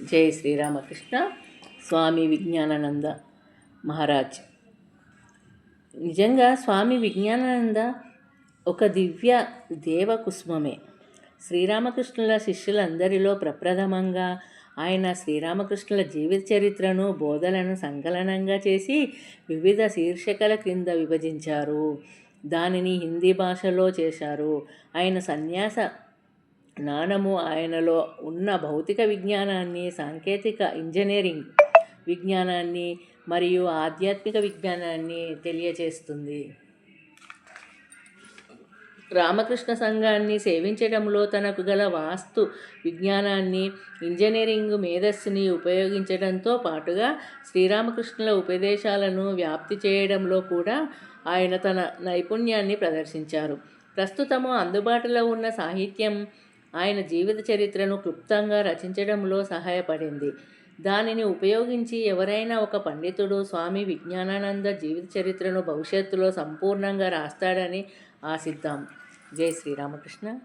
జై శ్రీరామకృష్ణ. స్వామి విజ్ఞానానంద మహారాజ్. నిజంగా స్వామి విజ్ఞానానంద ఒక దివ్య దేవకుసుమమే. శ్రీరామకృష్ణుల శిష్యులందరిలో ప్రప్రథమంగా ఆయన శ్రీరామకృష్ణుల జీవిత చరిత్రను, బోధలను సంకలనంగా చేసి వివిధ శీర్షికల క్రింద విభజించారు. దానిని హిందీ భాషలో చేశారు. ఆయన సన్యాస జ్ఞానము ఆయనలో ఉన్న భౌతిక విజ్ఞానాన్ని, సాంకేతిక ఇంజనీరింగ్ విజ్ఞానాన్ని మరియు ఆధ్యాత్మిక విజ్ఞానాన్ని తెలియజేస్తుంది. రామకృష్ణ సంఘాన్ని సేవించడంలో తనకు గల వాస్తు విజ్ఞానాన్ని, ఇంజనీరింగ్ మేధస్సుని ఉపయోగించడంతో పాటుగా శ్రీరామకృష్ణుల ఉపదేశాలను వ్యాప్తి చేయడంలో కూడా ఆయన తన నైపుణ్యాన్ని ప్రదర్శించారు. ప్రస్తుతము అందుబాటులో ఉన్న సాహిత్యం ఆయన జీవిత చరిత్రను క్లుప్తంగా రచించడంలో సహాయపడింది. దానిని ఉపయోగించి ఎవరైనా ఒక పండితుడు స్వామి విజ్ఞానానంద జీవిత చరిత్రను భవిష్యత్తులో సంపూర్ణంగా రాస్తాడని ఆశిద్దాం. జై శ్రీరామకృష్ణ.